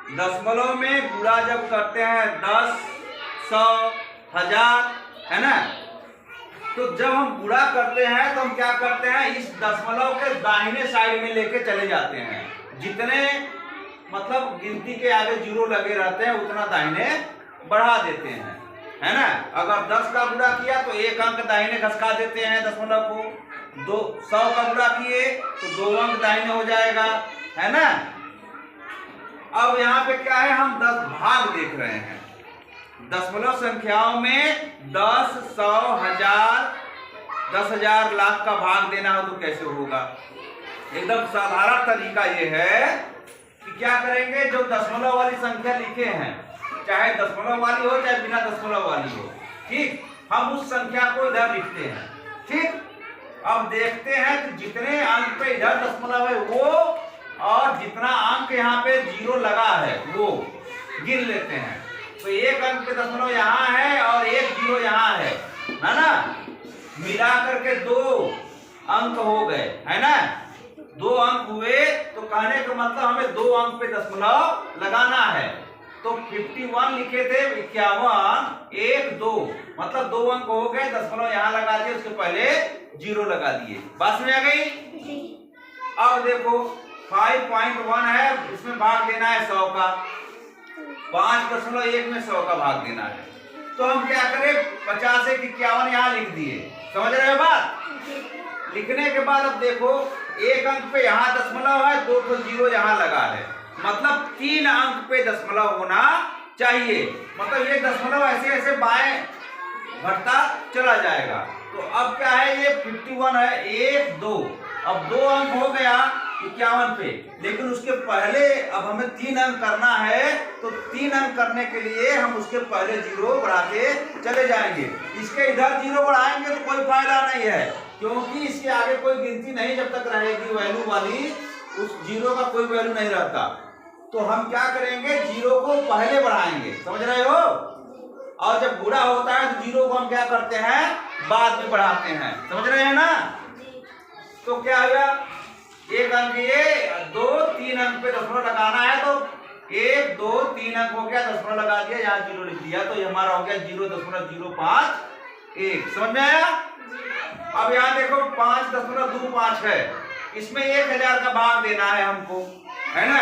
दशमलव में गुणा जब करते हैं 10, 100, 1000, है ना, तो जब हम गुणा करते हैं तो हम क्या करते हैं, इस दशमलव के दाहिने साइड में लेके चले जाते हैं। जितने मतलब गिनती के आगे जीरो लगे रहते हैं उतना दाहिने बढ़ा देते हैं, है ना। अगर 10 का गुणा किया तो एक अंक दाहिने खसका देते हैं दशमलव को। 100 का गुणा किए तो 2 अंक दाहिने हो जाएगा, है ना। अब यहाँ पे क्या है, हम 10 भाग देख रहे हैं। दशमलव संख्याओं में 10, 100, 1000, 10,000, लाख का भाग देना हो तो कैसे होगा। एकदम साधारण तरीका ये है कि क्या करेंगे, जो दशमलव वाली संख्या लिखे हैं, चाहे दशमलव वाली हो चाहे बिना दशमलव वाली हो, ठीक, हम उस संख्या को इधर लिखते हैं, ठीक। अब देखते हैं कि जितने अंक पे इधर दशमलव है वो, और जितना अंक यहाँ पे जीरो लगा है वो गिन लेते हैं। तो एक अंक पे दशमलव यहाँ है और एक जीरो यहाँ है ना, मिला करके 2 अंक हो गए, है ना। 2 अंक हुए तो कहने का मतलब हमें 2 अंक पे दशमलव लगाना है। तो 51 लिखे थे, 51, 1, 2, मतलब 2 अंक हो गए, दशमलव यहाँ लगा दिए, उसके पहले जीरो लगा दिए। बात समझ आ गई। अब देखो 5.1 है, इसमें भाग देना है 100 का, 5.1 में 100 का भाग देना है। तो हम क्या करें, 50 से 51 यहाँ लिख दिए, समझ रहे हो बात। लिखने के बाद अब देखो एक अंक पे यहाँ दशमलव है, 2 तो जीरो यहाँ लगा है, मतलब 3 अंक पे दशमलव होना चाहिए। मतलब ये दशमलव ऐसे ऐसे बाएं घटता चला जाएगा। तो अब क्या है, ये 51 है, 1, 2, अब 2 अंक हो गया 51 पे, लेकिन उसके पहले अब हमें 3 अंक करना है। तो 3 अंक करने के लिए हम उसके पहले जीरो बढ़ाते चले जाएंगे। इसके इधर जीरो बढ़ाएंगे तो कोई फायदा नहीं है, क्योंकि इसके आगे कोई गिनती नहीं जब तक रहेगी वैल्यू वाली, उस जीरो का कोई वैल्यू नहीं रहता। तो हम क्या करेंगे, जीरो को पहले बढ़ाएंगे, समझ रहे हो। और जब गुणा होता है तो जीरो को हम क्या करते हैं, बाद में बढ़ाते हैं, समझ रहे हैं ना। तो क्या हुआ, एक अंक ये 2, 3 अंक पे दशमलव लगाना है, तो 1, 2, 3 अंक हो गया, दशमलव लगा दिया, यहाँ जीरो लिख दिया, तो ये हमारा हो गया 0.051। समझ में आया। अब यहाँ देखो 5.25 है, इसमें 1000 का भाग देना है हमको, है ना।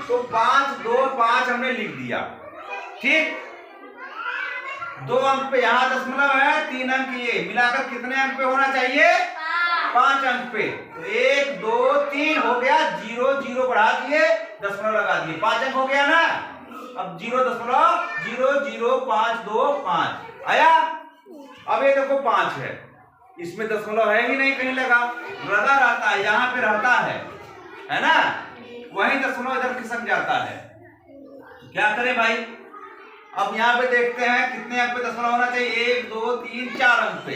तो 5, 2, 5 हमने लिख दिया, ठीक। 2 अंक पे यहाँ दशमलव है, 3 अंक ये, मिलाकर कितने अंक पे होना चाहिए, 5 अंक पे। तो 1, 2, 3 हो गया, 0, 0 बढ़ा दिए, दशमलव लगा दिए, 5 अंक हो गया ना। अब 0.00525 आया। अब ये देखो 5 है, इसमें दशमलव है ही नहीं, कहीं लगा रहता है, यहाँ पे रहता है ना, वही दशमलव इधर खिसक जाता है। क्या करें भाई, अब यहाँ पे देखते हैं कितने अंक पे दशमलव होना चाहिए, 1, 2, 3, 4 अंक पे,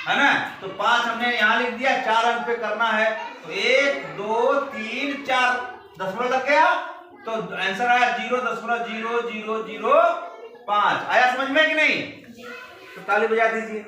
है ना। तो 5 हमने यहाँ लिख दिया, 4 अंक पे करना है, तो 1, 2, 3, 4 दशमलव लग गया, तो आंसर आया 0.0005। आया समझ में कि नहीं। तो ताली बजा दीजिए।